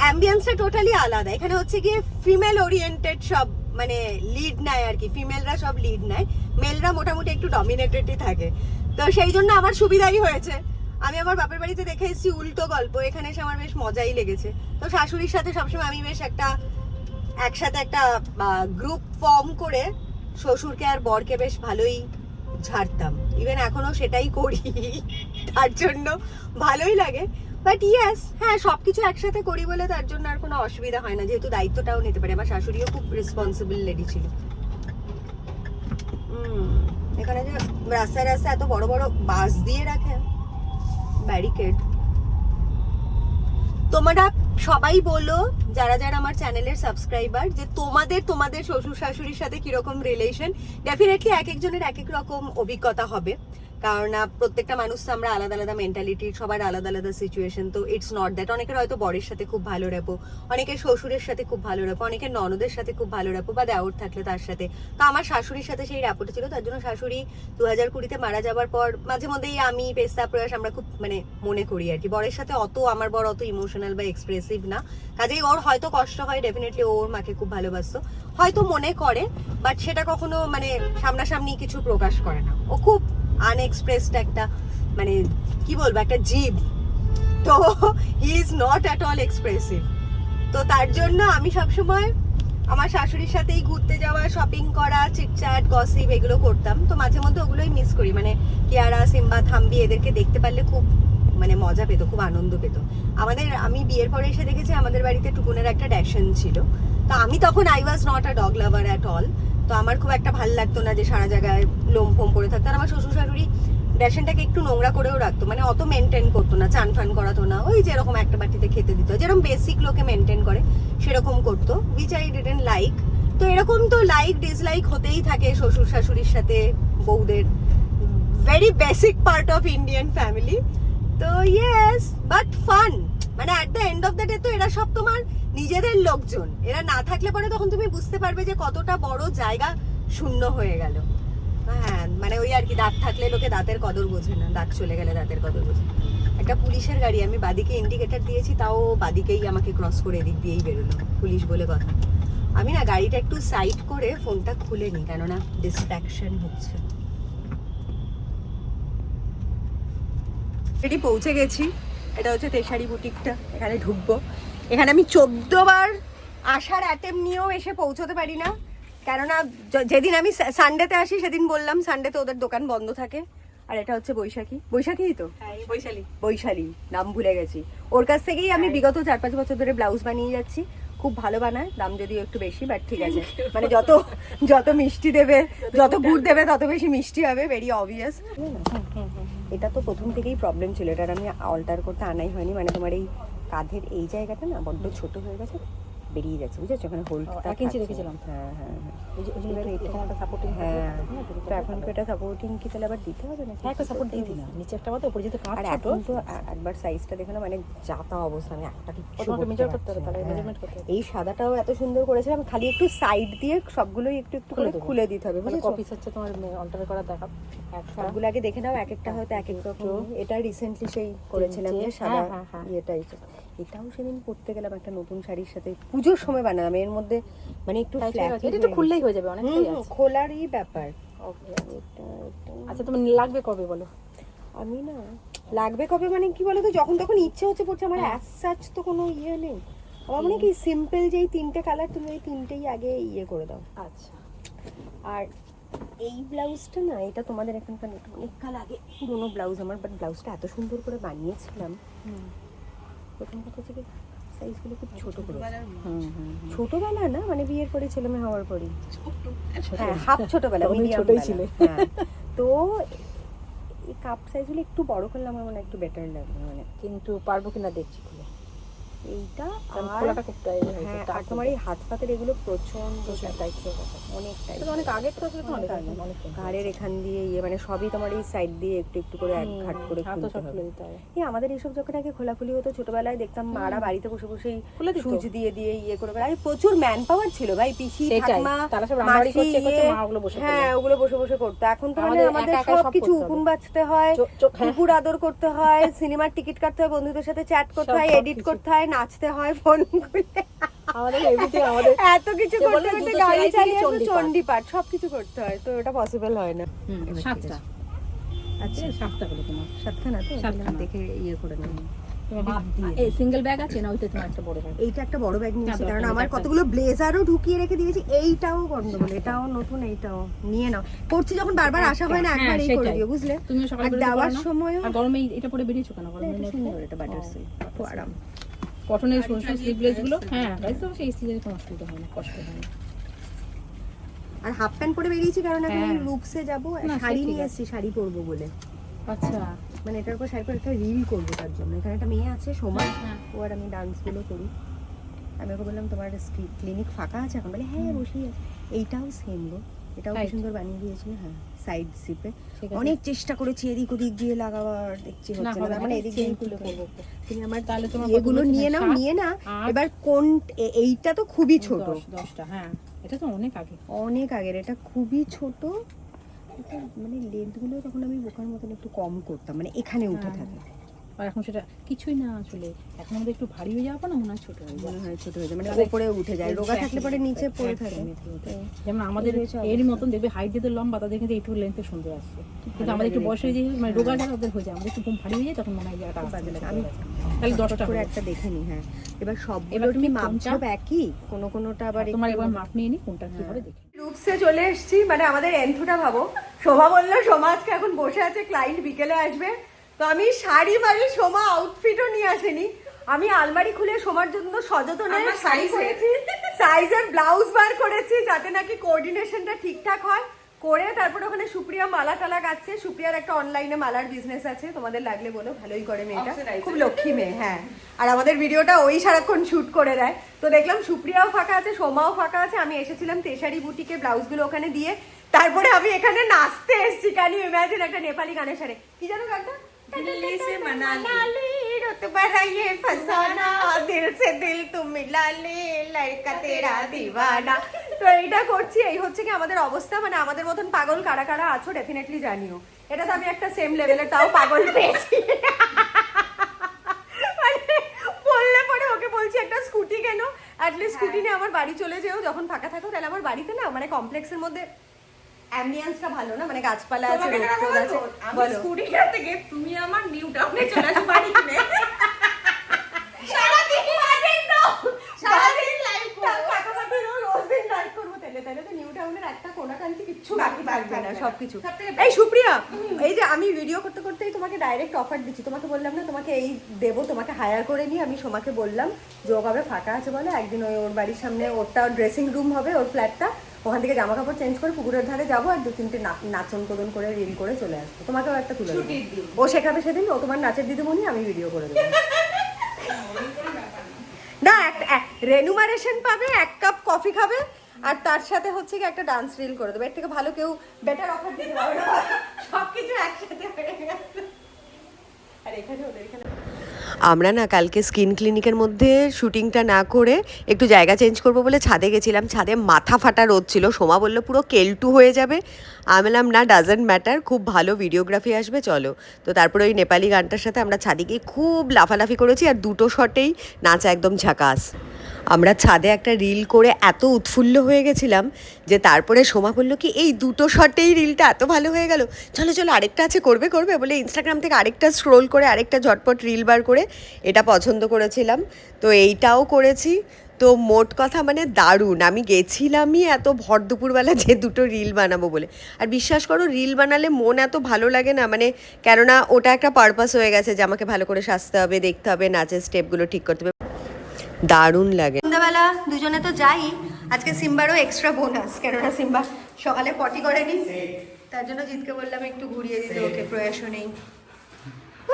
অ্যাম্বিয়েন্সটা টোটালি আলাদা। এখানে হচ্ছে গিয়ে ফিমেল ওরিয়েন্টেড সব, মানে লিড নেয় আর কি, ফিমেলরা সব লিড নেয়, মেলরা মোটামুটি একটু ডমিনেটেডই থাকে। তো সেই জন্য আমার সুবিধাই হয়েছে। আমি আমার বাপের বাড়িতে দেখে এসেছি উল্টো গল্প, এখানে এসে আমার বেশ মজাই লেগেছে। তো শাশুড়ির সাথে সবসময় আমি বেশ একসাথে একটা গ্রুপ ফর্ম করে শ্বশুরকে আর বরকে বেশ ভালোই ঝাড়তাম, ইভেন এখনো সেটাই করি, তার জন্য ভালোই লাগে। বাট ইয়েস, হ্যাঁ সবকিছু একসাথে করি বলে তার জন্য আর কোনো অসুবিধা হয় না, যেহেতু দায়িত্বটাও নিতে পারে। আমার শাশুড়িও খুব রেসপন্সিবল লেডি ছিল। এখানে যে রাস্তায় রাস্তায় এত বড় বড় বাস দিয়ে রাখে, ব্যারিকেড। তোমরা সবাই বলো যারা যারা আমার চ্যানেলের সাবস্ক্রাইবার, যে তোমাদের শ্বশুর শাশুড়ির সাথে কিরকম রিলেশন। ডেফিনেটলি এক একজনের এক এক রকম অভিজ্ঞতা হবে, কারণ প্রত্যেকটা মানুষ তো আমরা আলাদা আলাদা মেন্টালিটির, সবার আলাদা আলাদা সিচুয়েশন। তো ইটস নট দ্যাট, অনেকের হয়তো বরের সাথে খুব ভালো রেপো, অনেকের শ্বশুরের সাথে খুব ভালো রেপো, অনেকের ননদের সাথে খুব ভালো রেপো, বা দেওর থাকলে তার সাথে। তো আমার শাশুড়ির সাথে সেই রেপোটা ছিল, তার জন্য শাশুড়ি 2020-তে মারা যাবার পর মাঝে মধ্যেই আমি পেস্তা প্রয়াস আমরা খুব মানে মনে করি আর কি। বরের সাথে আমার বর অত ইমোশনাল বা এক্সপ্রেসিভ না, কাজেই ওর হয়তো কষ্ট হয়, ডেফিনেটলি ওর মাকে খুব ভালোবাসতো, হয়তো মনে করে, বাট সেটা কখনো মানে সামনাসামনি কিছু প্রকাশ করে না। ও খুব আনএক্সপ্রেসড একটা, মানে কি বলবো, একটা জীব। তো he is not at all expressive. তো তার জন্য আমি সবসময় আমার শাশুড়ির সাথেই ঘুরতে যাওয়া, শপিং করা, চিটচ্যাট, গসিপ এগুলো করতাম। তো মাঝে মধ্যে ওগুলোই মিস করি, মানে কিয়ারা, সিম্বা, থাম্বি এদেরকে দেখতে পারলে খুব মানে মজা পেতো, খুব আনন্দ পেতো। আমি বিয়ের পরে এসে দেখেছি আমাদের বাড়িতে টুকুনের একটা ড্যাশন ছিল। তো আমি তখন I was not a dog lover at all. তো আমার খুব একটা ভালো লাগতো না যে সারা জায়গায় লোম ফোম পড়ে থাকতো। আর আমার শ্বশুর শাশুড়ি ড্যাশনটাকে একটু নোংরা করেও রাখতো, মানে অত মেনটেন করতো না, চান ফান করাতো না, ওই যেরকম একটা বাটিতে খেতে দিত, যেরকম বেসিক লোকে মেনটেন করে সেরকম করতো, উইচ আই ডিডন্ট লাইক। তো এরকম তো লাইক ডিসলাইক হতেই থাকে শ্বশুর শাশুড়ির সাথে বউদের, very basic part of Indian family. তো ইয়েস, বাট ফান, মানে at the end of the day তো এরা সব তোমার নিজেদের লোকজন। এরা না থাকলে পরে তখন তুমি বুঝতে পারবে যে কতটা বড় জায়গা শূন্য হয়ে গেল। হ্যাঁ, মানে ওই আর কি, দাঁত থাকলে লোকে দাঁতের কদর বোঝে না, দাঁত চলে গেলে দাঁতের কদর বোঝে। একটা পুলিশের গাড়ি, আমি বাদিকে ইন্ডিকেটার দিয়েছি, তাও বাদিকেই আমাকে ক্রস করে এদিক দিয়েই বেরোলো, পুলিশ বলে কথা। আমি না গাড়িটা একটু সাইড করে ফোনটা খুলে নিই, কেননা ডিস্ট্রাকশন হচ্ছে। এটি পৌঁছে গেছি, এটা হচ্ছে তেশারি বুটিকটা, এখানে ঢুকবো। এখানে আমি 14 বার আসার অ্যাটেম্প নিয়েও এসে পৌঁছতে পারি না, কেননা যেদিন আমি সানডেতে আসি সেদিন বললাম সানডেতে ওদের দোকান বন্ধ থাকে। আর এটা হচ্ছে বৈশাখী তো, বৈশালী নাম ভুলে গেছি। ওর কাছ থেকেই আমি বিগত 4-5 বছর ধরে ব্লাউজ বানিয়ে যাচ্ছি, খুব ভালো বানায়, দাম যদিও একটু বেশি, বাট ঠিক আছে, মানে যত মিষ্টি দেবে, যত গুড় দেবে তত বেশি মিষ্টি হবে, ভেরি অবভিয়াস। এটা তো প্রথম থেকেই প্রবলেম ছিল, এটার আমি অল্টার করতে আনাই হয়নি, মানে তোমার এই কাঁধের এই জায়গাটা না বড্ড ছোট হয়ে গেছে, বেরিয়ে যাচ্ছে, বুঝেছো? ওখানে হোলটা 1 ইঞ্চি রেখেছিলাম। হ্যাঁ হ্যাঁ হ্যাঁ। ওই যে এবার এটা একটা সাপোর্টিং হ্যাঁ, তো এখন তো এটা সাপোর্টিং কি তাহলে আবার দিতে হবে না? হ্যাঁ একটা সাপোর্ট দিয়ে দিই না, নিচে একটা বাদে উপরে যেহেতু কাঁচ আর ছোট। এখন তো একবার সাইজটা দেখে না, মানে যাতা অবস্থা, আমি একটা কিছু তোমাকে মেজার করতে হবে, তাহলে হ্যাঁ। মেজারমেন্ট করতে হবে। এই সাদাটাও এত সুন্দর করেছিলাম, খালি একটু সাইড দিয়ে সবগুলোই একটু একটু করে দেবো। খুলে দিতে হবে, মানে বুঝেছো? কপিস হচ্ছে তোমার অল্টার করা দেখা সবগুলো আগে দেখে নাও, এক একটা হয়তো এক এক রকম। এটা রিসেন্টলি সেই করেছিলাম যে হ্যাঁ, সাদা হ্যাঁ, হ্যাঁ। এটাও সেদিন পরতে গেলাম একটা নতুন শাড়ির সাথে, পুজোর সময় বানালাম। এর মধ্যে মানে একটু ফ্ল্যাট এটা একটু খুললেই হয়ে যাবে, অনেকটাই আছে। খোলারই ব্যাপার। ওকে আচ্ছা, তুমি লাগবে কবে বলো? আমি না লাগবে কবে মানে কি বলো তো, যখন তখন ইচ্ছে হচ্ছে পড়ছে। আমার হ্যাঁ। অ্যাজ সাচ তো কোনো ইয়ে নেই। আমার মানে কি সিম্পল যেই 3টে কালার, তুমি ওই 3টেই আগে ইয়ে করে দাও। আচ্ছা, আর এই ব্লাউজটা না, এটা তোমাদের এখানকার অনেক কাল আগে পুরোনো ব্লাউজ আমার, বাট ব্লাউজটা এত সুন্দর করে বানিয়েছিলাম। প্রথম কথা হচ্ছে কি সাইজগুলো খুব ছোট করে, ছোটবেলা না মানে বিয়ের পরে ছেলে মেয়ে হওয়ার পরই, হ্যাঁ হাফ ছোটবেলা, তখন মিডিয়াম ছোটই ছিলে। হ্যাঁ। তো এই কাপ সাইজগুলো একটু বড় করলে আমার মনে হয় একটু বেটার লাগবে, মানে কিন্তু পারবো কিনা দেখছি খুলে। এইটা কারণ আর খোলাটা খুব টাইট হয়েছে। হ্যাঁ, আর তোমার এই হাত পাতের এগুলো প্রচন্ড টাইট ছিল কথা। অনেক টাইট, এটা অনেক আগের তো ছিল, অনেক আগে, অনেক ঘাড়ের এখান দিয়ে ইয়ে মানে সবই তোমার এই সাইড দিয়ে একটু একটু করে এক ঘাট করে হাতও খুলতে সব হবে। খুলে দিতে হবে। এই আমাদের এইসব যখন আগে খোলাখুলি হতো ছোটবেলায় দেখতাম মারা বাড়িতে বসে বসেই খুলে দিত। সুচ দিয়ে দিয়ে ইয়ে করে বেড়ায়। প্রচুর ম্যান পাওয়ার ছিল ভাই, পিসি সেটাই, ঠাকুমা তারা সব রান্নাবাড়ি মাসি, করছে, ইয়ে, মা ওগুলো বসে হ্যাঁ করবে। ওগুলো বসে বসে করতো। এখন তো মানে আমাদের আমাদের একা একাই সব সব কিছু করতে হবে। উকুন বাঁচতে হয়, হ্যাঁ। কুকুর আদর করতে হয়, সিনেমার টিকিট কাটতে হয়, বন্ধুদের সাথে চ্যাট করতে সব হয়, সব এডিট কিছু। করতে হয়, নাচতে হয় ফোন খুলে, আমাদের এভরিথিং আমাদের এত কিছু যে করতে বলে করতে জুতো গাড়ি সেলাই থেকে চালিয়ে চণ্ডীপাঠ। চণ্ডীপাঠ সবকিছু করতে হয়, তো এটা পসিবল হয় না। এবার ঠিক 7টা। আছে। আচ্ছা 7টা হলো তোমার। সাতখানা তো, সাতখানা। দেখে ইয়ে করে নেব। তোমার মাপ দিয়ে। এই সিঙ্গেল ব্যাগ আছে না, ওইটা তোমার একটা বড় ব্যাগ। এইটা একটা বড় ব্যাগ নিয়েছি, না, কারণ দরকার আমার নেই, কতগুলো ব্লেজারও ঢুকিয়ে রেখে দিয়েছি। এইটাও গন্ডগোল, এটাও নতুন, এইটাও নিয়ে নাও। করছি যখন বারবার আসা হয় না, হ্যাঁ, একবার এই করে সেটাই। দিও, বুঝলে? তুমিও সকালে আর বেরোতে দেওয়ার পারো না? সময়ও আর গরমে এটা পরে বেরিয়েছো কেন? না, গরমে এটা সুন্দর, এটা বাটার সিল্ক, খুব আরাম। কটনের স্লিভলেস গুলো, হ্যাঁ গাইস, তো সেই সিজনে কোনো অসুবিধা হয় না, কষ্ট হয় না। আর হাফ প্যান্ট পরে বেরিয়েছি, কারণ এখন হ্যাঁ। রুপসে যাবো, না, সে শাড়ি ঠিক নিয়ে আছে। এসেছি শাড়ি পরবো বলে। আচ্ছা, মানে এটার উপর শাড়ি পরে একটা রিল করবো, তার জন্য। এখানে একটা মেয়ে আছে সোমা, হ্যাঁ। ও আর আমি ডান্সগুলো করি। আমি ওকে বললাম তোমার ক্লিনিক ফাঁকা আছে এখন? বলে হ্যাঁ বসেই আছে। এইটাও সেম গো, এটাও কি Right. সুন্দর বানিয়ে দিয়েছি। হ্যাঁ সাইড সিপে ঠিক আছে। অনেক চেষ্টা করেছি এদিক ওদিক দিয়ে লাগাবার, দেখছি না, হচ্ছে না, হবে মানে না, এদিক same দিয়ে তুলে তুলে করবো। তুমি আমার তাহলে তোমার এগুলো কতগুলো নিয়ে নাও, সাত, নিয়ে না। আট, এবার কোন এইটা তো খুবই ছোট, 10টা, হ্যাঁ এটা তো অনেক আগে। অনেক আগের, এটা খুবই ছোট। এটা মানে লেন্থ গুলো তখন আমি বোকার মতন একটু কম করতাম, মানে এখানে উঠে হ্যাঁ। থাকে। আর এখন সেটা কিছুই না, আসলে এখন আমাদের একটু ভারী হয়ে যাওয়া না, মনে হয় ছোট হয়ে যায়। মনে হয় ছোট হয়ে যায়, মানে তাহলে উপরে উঠে যায়। রোগা থাকলে পরে নিচে পড়ে থাকে। যেমন আমাদের এই হয়েছে এরই অবস্থা। মতন দেখবে হাইট যেতে লম্বা, তাদের কিন্তু একটু লেন্থে সুন্দর আসছে। কিন্তু আমাদের একটু বয়স হয়ে যায়, মানে রোগা যারা ওদের হয়ে যায়, আমাদের একটু ভারী হয়ে যায়, তখন মনে হয় যে এটা বাজে লাগে। আমি আমি তাহলে 10টা করে করে একটা দেখে নি। হ্যাঁ এবার সবগুলো এবার তুমি তুমি মাপছো কোনটা? একই, কোনোটা আবার তোমার একটু- এবার মাপ নিয়ে নি কোনটা কি হবে দেখি। রূপসে চলে এসেছি, মানে আমাদের এন্থুটা ভাবো। শোভা বললো সোমা আজকে এখন বসে আছে, ক্লায়েন্ট বিকেলে আসবে। তো আমি শাড়ি বাড়ি, সোমা আউটফিটও নিয়ে আসেনি। আমি আলমারি খুলে সোমার জন্য সযত্নে শাড়ি করেছি, সাইজের ব্লাউজ বার করেছি, যাতে নাকি কোঅর্ডিনেশনটা ঠিকঠাক হয়। করে তারপর ওখানে সুপ্রিয়া মালা টালা গাচ্ছে। সুপ্রিয়ার একটা অনলাইনে মালার বিজনেস আছে, তোমাদের লাগলে বলো, ভালোই করে মেয়েটা, খুব লক্ষ্মী মেয়ে। হ্যাঁ, আর আমাদের ভিডিওটা ওই সারাক্ষণ শুট করে দেয়। তো দেখলাম সুপ্রিয়াও ফাঁকা আছে, সোমাও ফাঁকা আছে। আমি এসেছিলাম তেশারি বুটিকে ব্লাউজগুলো ওখানে দিয়ে, তারপরে আমি এখানে নাচতে এসেছি। ক্যান ইউ ইমাজিন, একটা নেপালি গানের সাথে। কি জানো গানটা? दिल्ली से मनाली रुतबा ये फसाना दिल से दिल तुम मिला ले लड़का तेरा दीवाना। তো এইটা করছি। এই হচ্ছে কি আমাদের অবস্থা, মানে আমাদের মতন পাগল কারা কারা আছো ডেফিনেটলি জানিও। এটা তো আমি একটা সেম লেভেলের তাও পাগল পেয়েছি। মানে বললে পরে ওকে বলছি একটা স্কুটি কেন, অ্যাটলিস্ট স্কুটি নিয়ে আমার বাড়ি চলে যেও যখন ফাঁকা থাকো। তাহলে আমার বাড়িতে না মানে কমপ্লেক্সের মধ্যে অ্যাম্বিয়েন্সটা ভালো না, মানে গাছপালা আছে, রোদ আছে। বলো স্কুটি থেকে তুমি আমার নিউ টাউনে চলে আসো বাড়ি কিনে সারাদিন লাইভ করব, কাকাবাটি রোজ দিন লাইভ করব। তাহলে তো নিউ টাউনের একটা কোনা কাঞ্চি কিচ্ছু বাকি থাকবে না, সবকিছু। এই সুপ্রিয়া, এই যে আমি ভিডিও করতে করতেই তোমাকে ডাইরেক্ট অফার দিচ্ছি। তোমাকে বললাম না তোমাকে এই দেবো, তোমাকে হায়ার করে নিই। আমি সোমাকে বললাম যে ও কবে ফাঁকা আছে বলে, একদিন ওর বাড়ির সামনে ওরটা ড্রেসিং রুম হবে, ওর ফ্ল্যাটটা, ওখান থেকে জামা কাপড় চেঞ্জ করে পুকুরের ধারে যাবো, আর 2-3টে নাচন কোদন করে রিল করে চলে আসবো। তোমাকেও একটা তুলে দেবো। ও শেখাবে সেদিন, ও তোমার নাচের দিদিমণি, আমি ভিডিও করে দেবো। না রেনুমারেশন পাবে, 1 কাপ কফি খাবে, আর তার সাথে হচ্ছে কি একটা ডান্স রিল করে দেবে। এর থেকে ভালো কেউ বেটার অফার দিতে পারবে না। সবকিছু একসাথে হয়ে গেছে। আর এখানে ওদের এখানে আমরা না কালকে স্কিন ক্লিনিকের মধ্যে শুটিংটা না করে একটু জায়গা চেঞ্জ করব বলে ছাদে গেছিলাম। ছাদে মাথা ফাটা রোদ ছিল, সোমা বললো পুরো কেলটু হয়ে যাবে। আমি বললাম না, ডাজেন্ট ম্যাটার, খুব ভালো ভিডিওগ্রাফি আসবে, চলো। তো তারপরে ওই নেপালি গানটার সাথে আমরা ছাদে গিয়ে খুব লাফালাফি করেছি, আর দুটো শটেই নাচা একদম ঝাকাস। আমরা ছাদে একটা রিল করে এত উৎফুল্ল হয়ে গেছিলাম যে তারপরে সোমা বললো কি এই দুটো শটেই রিলটা এত ভালো হয়ে গেল, চলো চলো আরেকটা আছে, করবে করবে বলে ইনস্টাগ্রাম থেকে আরেকটা স্ক্রোল করে আরেকটা ঝটপট রিল বার করে এটা পছন্দ করেছিলাম। তো এইটাও করেছি। তো মোট কথা মানে দারুণ। আমি গেছিলামই এত ভর দুপুরবেলা যে দুটো রিল বানাবো বলে। আর বিশ্বাস করো, রিল বানালে মন এত ভালো লাগে না, মানে কেননা ওটা একটা পারপাস হয়ে গেছে যে আমাকে ভালো করে সাজতে হবে, দেখতে হবে, নাচের স্টেপগুলো ঠিক করতে হবে, দারুণ লাগে। সন্ধ্যাবেলা দুজনে তো যাই, আজকে সিম্বারও এক্সট্রা বোনাস, কেননা সিম্বা সকালে পটি করেনি, তার জন্য জিতকে বললাম একটু ঘুরিয়ে দিতে, ওকে প্রয়াসও নেই।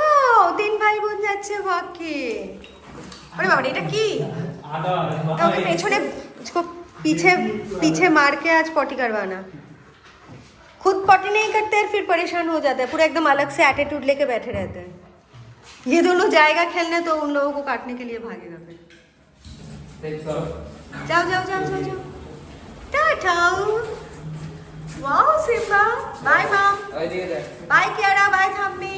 ও 3 ভাই বোন যাচ্ছে ওয়াকে। अरे बाबा এটা কি ओके पेछने इसको पीछे पीछे मार के आज पॉटी करवाना। खुद पॉटी नहीं करते फिर परेशान हो जाता है, पूरा एकदम अलग से एटीट्यूड लेके बैठे रहते हैं। ये दोनों जाएगा खेलने तो उन लोगों को काटने के लिए भागेगा फिर। जाओ जाओ जाओ जाओ जाओ tata. Wow Simba, bye mom, bye Kiara, bye थम्मी।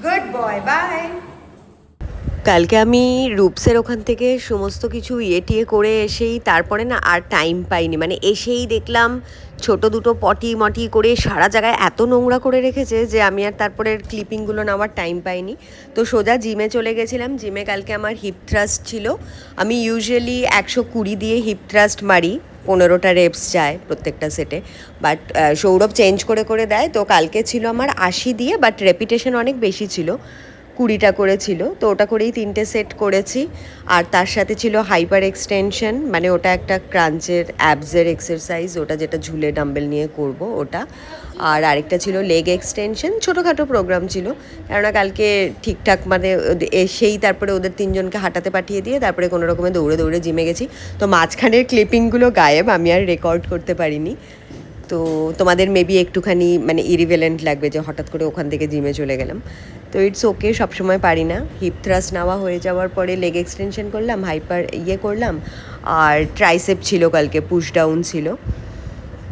Good boy, bye. কালকে আমি রূপসের ওখান থেকে সমস্ত কিছু টিয়ে করে এসেই তারপরে না আর টাইম পাইনি, মানে এসেই দেখলাম ছোট দুটো পটি মটি করে সারা জায়গায় এত নোংরা করে রেখেছে যে আমি আর তারপরে ক্লিপিংগুলো নেওয়ার টাইম পাইনি। তো সোজা জিমে চলে গেছিলাম। জিমে কালকে আমার হিপ থ্রাস্ট ছিল। আমি ইউজুয়ালি 120 দিয়ে হিপ থ্রাস্ট মারি, 15টা রেপস যায় প্রত্যেকটা সেটে, বাট সৌরভ চেঞ্জ করে করে দেয়। তো কালকে ছিল আমার 80 দিয়ে, বাট রেপিটেশন অনেক বেশি ছিল, 20টা করে ছিল। তো ওটা করেই 3টে সেট করেছি। আর তার সাথে ছিল হাইপার এক্সটেনশন, মানে ওটা একটা ক্রাঞ্চের অ্যাবসের এক্সারসাইজ, ওটা যেটা ঝুলে ডাম্বেল নিয়ে করব ওটা। আর আরেকটা ছিল লেগ এক্সটেনশন, ছোটোখাটো প্রোগ্রাম ছিল, কেননা কালকে ঠিকঠাক মানে এসেই তারপরে ওদের 3জনকে হাঁটাতে পাঠিয়ে দিয়ে তারপরে কোনো রকমে দৌড়ে দৌড়ে জিমে গেছি। তো মাঝখানের ক্লিপিংগুলো গায়েব, আমি আর রেকর্ড করতে পারিনি। তো তোমাদের মেবি একটুখানি মানে ইরিভেলেন্ট লাগবে যে হঠাৎ করে ওখান থেকে জিমে চলে গেলাম। তো ইটস ওকে, সবসময় পারি না। হিপ থ্রাস্ট নেওয়া হয়ে যাওয়ার পরে লেগ এক্সটেনশন করলাম, হাইপার করলাম, আর ট্রাইসেপ ছিল কালকে, পুশ ডাউন ছিল।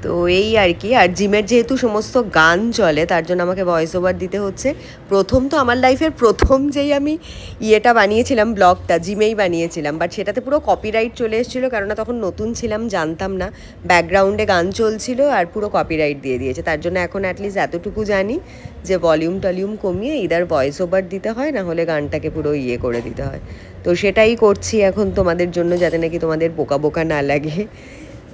তো এই আর কি। আর জিমের যেহেতু সমস্ত গান চলে তার জন্য আমাকে ভয়েস ওভার দিতে হচ্ছে। প্রথম তো আমার লাইফের প্রথম যেই আমি বানিয়েছিলাম, ব্লগটা জিমেই বানিয়েছিলাম, বাট সেটাতে পুরো কপিরাইট চলে এসেছিলো, কেননা তখন নতুন ছিলাম, জানতাম না, ব্যাকগ্রাউন্ডে গান চলছিল আর পুরো কপিরাইট দিয়ে দিয়েছে। তার জন্য এখন অ্যাটলিস্ট এতটুকু জানি যে ভলিউম টলিউম কমিয়ে ইদার ভয়েস ওভার দিতে হয়, না হলে গানটাকে পুরো করে দিতে হয়। তো সেটাই করছি এখন তোমাদের জন্য, যাতে নাকি তোমাদের বোকা বোকা না লাগে।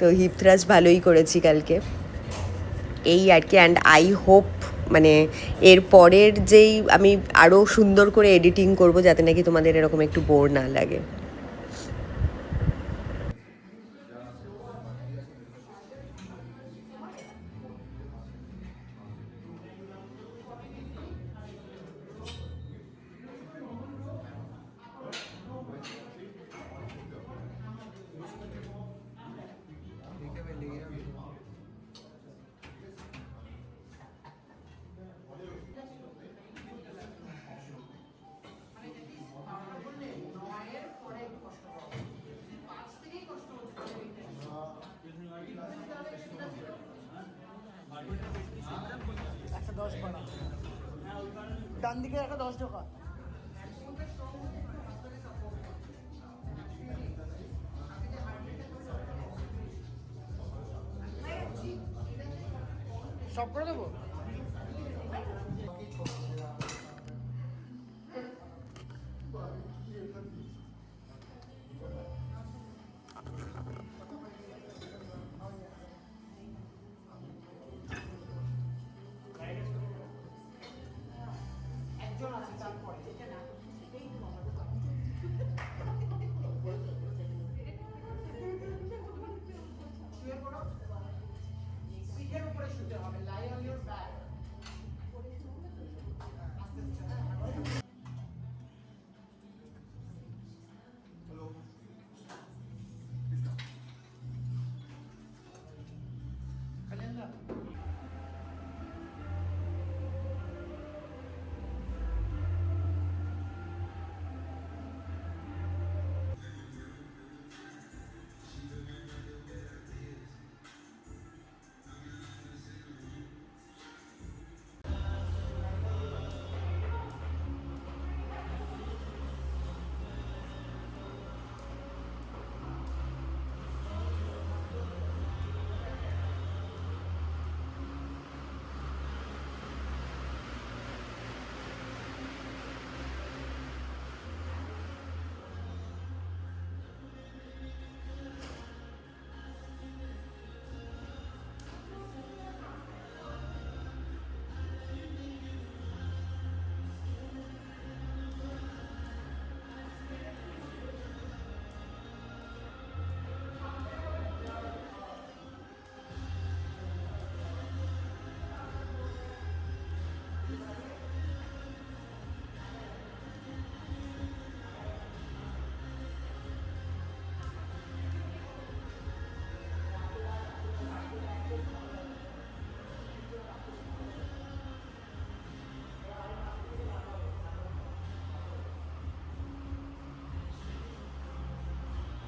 তো হিপ থ্রাস্ট ভালোই করেছি কালকে, এই আর কি। অ্যান্ড আই হোপ মানে এর পরের যেই আমি আরও সুন্দর করে এডিটিং করব, যাতে নাকি তোমাদের এরকম একটু বোর না লাগে। ডান দিকে একটা 10 টাকা সব করে দেবো। পিঠের উপরে শুতে হবে, লাই অন ইওর ব্যাক।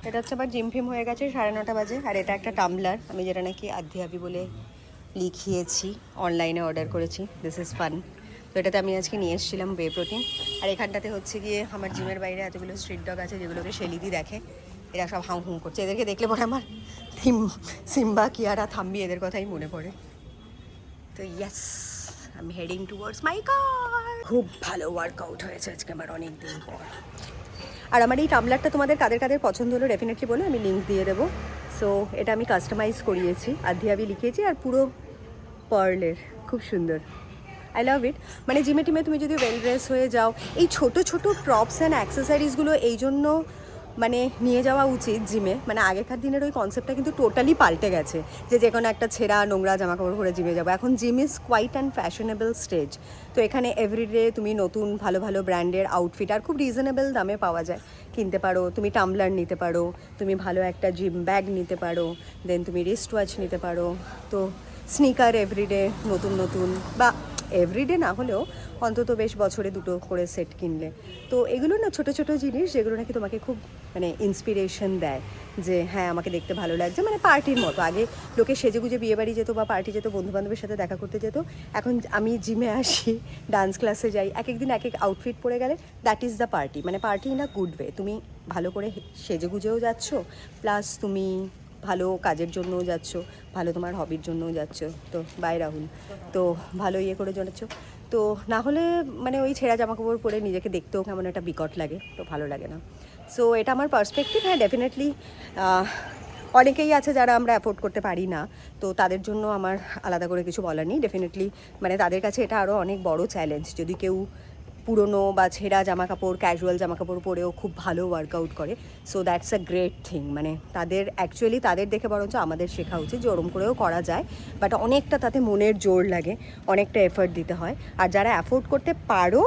এটা হচ্ছে আবার জিম ফিম হয়ে গেছে, 9:30 বাজে। আর এটা একটা টামলার, আমি যেটা নাকি আধ্যাবি বলে লিখিয়েছি, অনলাইনে অর্ডার করেছি। This is fun. তো এটাতে আমি আজকে নিয়ে এসেছিলাম বে প্রোটিন। আর এখানটাতে হচ্ছে গিয়ে আমার জিমের বাইরে এতগুলো স্ট্রিট ডগ আছে যেগুলোকে শেলিদি দেখে, এরা সব হাউ হুঁ করছে। এদেরকে দেখলে পরে আমার সিম্বা, কিয়ারা, থাম্বি এদের কথাই মনে পড়ে। তো yes, I am heading towards my car. খুব ভালো ওয়ার্কআউট হয়েছে আজকে আমার অনেক দিন পর। আর আমার এই টামলারটা তোমাদের কাদের কাদের পছন্দ হলো ডেফিনেটলি বলো, আমি লিঙ্ক দিয়ে দেবো। সো এটা আমি কাস্টমাইজ করিয়েছি, আধ্যাবি লিখিয়েছি, আর পুরো পার্লের, খুব সুন্দর। আই লাভ ইট। মানে জিমে টিমে তুমি যদি ওয়েল ড্রেস হয়ে যাও, এই ছোট ছোট প্রপস অ্যান্ড অ্যাক্সেসরিজগুলো এই জন্য মানে নিয়ে যাওয়া উচিত জিমে। মানে আগেকার দিনের ওই কনসেপ্টটা কিন্তু টোটালি পাল্টে গেছে, যে কোনো একটা ছেঁড়া নোংরা জামাকাপড় পরে জিমে যাবো। এখন gym is quite and fashionable stage. তো এখানে এভরিডে তুমি নতুন ভালো ভালো ব্র্যান্ডের আউটফিট আর খুব রিজনেবল দামে পাওয়া যায়, কিনতে পারো। তুমি টামলার নিতে পারো, তুমি ভালো একটা জিম ব্যাগ নিতে পারো, দেন তুমি রিস্ট ওয়াচ নিতে পারো। তো স্নিকার এভরিডে নতুন নতুন, বা এভরিডে না হলেও অন্তত বেশ বছরে 2টো করে সেট কিনলে। তো এগুলো না ছোটো ছোটো জিনিস যেগুলো নাকি তোমাকে খুব মানে ইন্সপিরেশন দেয়, যে হ্যাঁ আমাকে দেখতে ভালো লাগছে। মানে পার্টির মতো, আগে লোকে সেজেগুজে বিয়ে বাড়ি যেত বা পার্টি যেত, বন্ধুবান্ধবের সাথে দেখা করতে যেত। এখন আমি জিমে আসি, ডান্স ক্লাসে যাই, এক একদিন এক এক আউটফিট পরে গেলে দ্যাট ইজ দ্য পার্টি। মানে party in a good way. তুমি ভালো করে সেজেগুজেও যাচ্ছ, প্লাস তুমি ভালো কাজের জন্যও যাচ্ছ, ভালো তোমার হবির জন্যও যাচ্ছ। তো বাই রাহুল, তো ভালো ইয়ে করে জানাচ্ছ। তো না হলে মানে ওই ছেঁড়া জামাকাপড় পরে নিজেকে দেখতেও কেমন একটা বিকট লাগে, তো ভালো লাগে না। সো এটা আমার পার্সপেক্টিভ। হ্যাঁ ডেফিনেটলি অনেকেই আছে যারা আমরা অ্যাফোর্ড করতে পারি না, তো তাদের জন্য আমার আলাদা করে কিছু বলার নেই। ডেফিনেটলি মানে তাদের কাছে এটা আরও অনেক বড় চ্যালেঞ্জ, যদি কেউ পুরনো বা ছেঁড়া জামাকাপড়, ক্যাজুয়াল জামাকাপড় পরেও খুব ভালো ওয়ার্কআউট করে। So that's a great thing. মানে তাদের অ্যাকচুয়ালি তাদের দেখে বরঞ্চ আমাদের শেখা উচিত যে ওরম করেও করা যায়, বাট অনেকটা তাতে মনের জোর লাগে, অনেকটা এফর্ট দিতে হয়। আর যারা অ্যাফোর্ড করতে পারো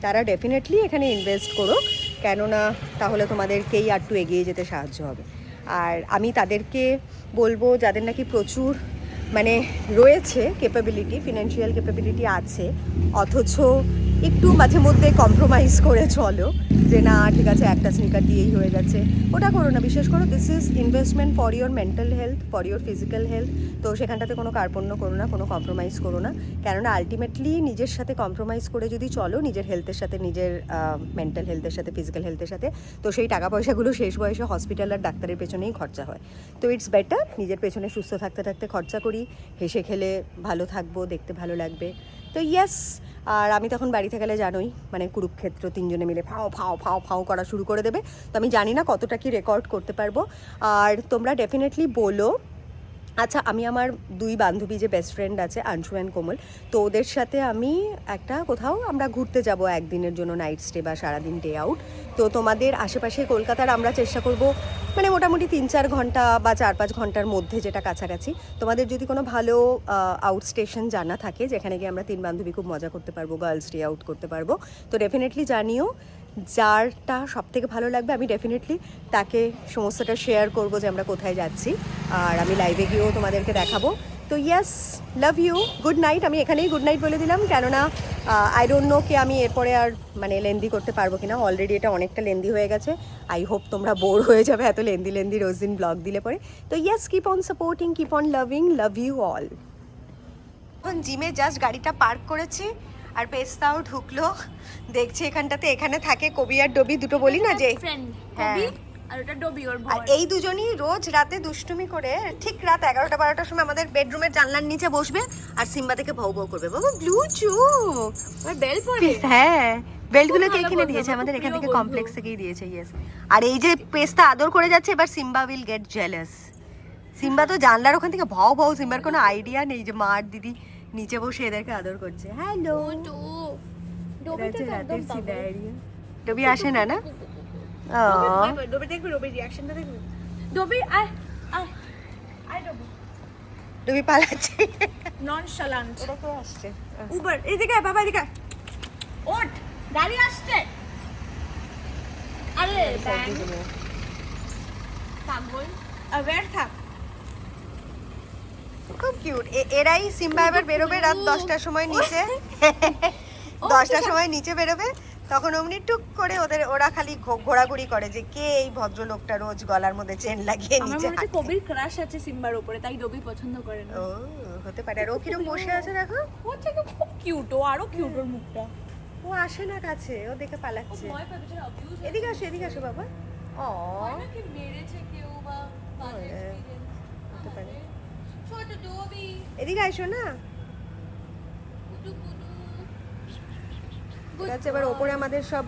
তারা ডেফিনেটলি এখানে ইনভেস্ট করো, কেননা তাহলে তোমাদেরকেই আর একটু এগিয়ে যেতে সাহায্য হবে। আর আমি তাদেরকে বলবো যাদের নাকি প্রচুর মানে রয়েছে ক্যাপাবিলিটি, ফিনান্সিয়াল ক্যাপাবিলিটি আছে, অথচ একটু মাঝে মধ্যে কম্প্রোমাইজ করে চলো, যে না ঠিক আছে একটা স্নিকার দিয়েই হয়ে যাচ্ছে, ওটা করো না। বিশেষ করে this is investment for your mental health, for your physical health. তো সেখানটাতে কোনো কার্পণ্য করো না, কোনো কম্প্রোমাইজ করো না, কেননা আলটিমেটলি নিজের সাথে কম্প্রোমাইজ করে যদি চলো, নিজের হেলথের সাথে, নিজের মেন্টাল হেলথের সাথে, ফিজিক্যাল হেলথের সাথে, তো সেই টাকা পয়সাগুলো শেষ বয়সে হসপিটাল আর ডাক্তারের পেছনেই খরচা হয়। তো ইটস বেটার নিজের পেছনে সুস্থ থাকতে থাকতে খরচা করি, হেসে খেলে ভালো থাকবো, দেখতে ভালো লাগবে। তো ইয়েস। আর আমি তখন বাড়িতে গেলে জানোই মানে কুরুক্ষেত্র, 3 জনে মিলে ফাও ফাও ফাও ফাও করা শুরু করে দেবে। তো আমি জানি না কতটা কি রেকর্ড করতে পারবো। আর তোমরা ডেফিনেটলি বলো। আচ্ছা, আমি আমার 2 বান্ধবী যে বেস্ট ফ্রেন্ড আছে, আনশু অ্যান্ড কোমল, তো ওদের সাথে আমি একটা কোথাও আমরা ঘুরতে যাব একদিনের জন্য, নাইট স্টে বা সারাদিন ডে আউট। তো তোমাদের আশেপাশে কলকাতার আমরা চেষ্টা করব মানে মোটামুটি 3-4 ঘন্টা বা 4-5 ঘন্টার মধ্যে, যেটা কাছাকাছি। তোমাদের যদি কোনো ভালো আউট স্টেশন জানা থাকে যেখানে গিয়ে আমরা 3 বান্ধবী খুব মজা করতে পারবো, গার্লস ডে আউট করতে পারবো, তো ডেফিনেটলি জানিও। যারটা সব থেকে ভালো লাগবে আমি ডেফিনেটলি তাকে সমস্তটা শেয়ার করবো যে আমরা কোথায় যাচ্ছি, আর আমি লাইভে গিয়েও তোমাদেরকে দেখাবো। তো yes, love you, good night. আমি এখানেই গুড নাইট বলে দিলাম, কেননা আই ডোন্ট নো কি আমি এরপরে আর মানে লেন্দি করতে পারবো কিনা। অলরেডি এটা অনেকটা লেন্দি হয়ে গেছে। আই হোপ তোমরা বোর হয়ে যাবে এত লেন্দি রোজ দিন ব্লগ দিলে পরে। তো yes, keep on supporting, keep on loving, love you all. এখন জিমে জাস্ট গাড়িটা পার্ক করেছি, আর পেস্তাও ঢুকলো, দেখছি এখানটাতে, এখানে থাকে কবি আর ডবি, দুটো বলি না যে ফ্রেন্ড হ্যাঁ। কবি আর ওটা ডবি ওর আর ভয়। এই দুজনই রোজ রাতে দুষ্টুমি করে ঠিক রাত 11টা-12টার সময় আমাদের বেডরুমের জানলার নিচে বসবে আর সিম্বা থেকে ভৌ ভৌ করবে। বাবা ব্লু চোখ, ওর বেল পরে। হ্যাঁ বেল্টগুলো কে ভালো কিনে বন্ধু, দিয়েছে? আমার আমাদের খুব এখান প্রিয় থেকে বন্ধু। কমপ্লেক্স থেকেই দিয়েছে। ইয়েস। আর এই যে পেস্তা আদর করে যাচ্ছে, এবার Simba will get jealous. Simba তো জানলার ওখান থেকে ভৌ ভৌ, সিম্বার কোনো আইডিয়া নেই যে মা আর দিদি নিচে বসে এদেরকে আদর করছে। হ্যালো, তো এটা হচ্ছে ডবিটা তো রাতের একদম সিনারিও। ডবি আসে না না? ও ডবি দেখবি, ডবির রিঅ্যাকশনটা দেখবি। ডবি আয় আয় আয় ডবি ডবি পালাচ্ছে। ননশালান্ট। এটা কে আসছে? উবার এদিকে আয়, বাবা এদিকে আয়। ওঠ, গাড়ি আসছে। আরে ব্যাং পাগল অ্যাওয়্যার থাক। খুব কিউট। এরাই সিম্বা এবার বেরোবে রাত 10টার সময় নিচে, 10টার সময় নিচে বেরোবে। তখন অমনি টুক করে ওরা খালি ঘোরাঘুরি করে যে কে এই ভদ্রলোকটা রোজ গলার মধ্যে চেন লাগিয়ে আমার নিচে মনে হচ্ছে হাঁটে। কবির ক্রাশ আছে সিম্বার উপরে, তাই ডবি পছন্দ করে না। ও হতে পারে। আর ও কিরম বসে আছে দেখো, ও থেকে খুব কিউট, ও আরো কিউট ওর মুখটা। ও আসে না কাছে, ও দেখে ও পালাচ্ছে। ভয় পাবে যারা অবিউজ এদিকে আসো বাবা। ও নাকি মেরেছে কেউ বা বাজে হ্যাঁ, এক্সপেরিয়েন্স হতে পারে। ছোট ডবি এদিকে আসো না। কুটু ঠিক আছে, এবার ওপরে আমাদের সব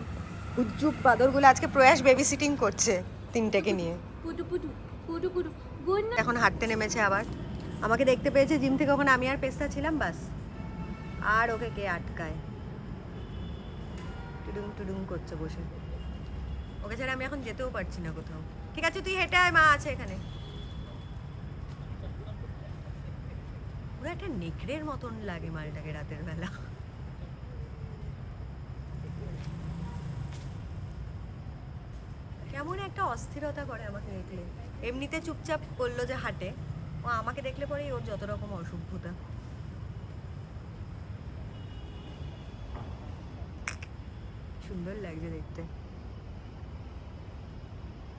হুজ্জুব বাদরগুলো আজকে প্রয়াস বেবি সিটিং করছে তিনটেকে নিয়ে। কুটু কুটু কুটু কুটু গুড না। এখন হাঁটতে নেমেছে আবার, আমাকে দেখতে পেয়েছে জিম থেকে, ওখানে আমি আর পেস্তা ছিলাম বাস। আর ওকে কে আটকায়, টুডুং টুডুং করছে বসে। ওকে ছাড়া আমি এখন যেতেও পারছি না কোথাও। ঠিক আছে তুই হেঁটে আয়, মা আছে এখানে। পুরো একটা নেকড়ের মতন লাগে মালটাকে রাতের বেলা। কেমন একটা অস্থিরতা করে আমাকে দেখলে। এমনিতে চুপচাপ বললো যে হাঁটে, ও আমাকে দেখলে পরেই ওর যত রকম অসভ্যতা। সুন্দর লাগছে দেখতে।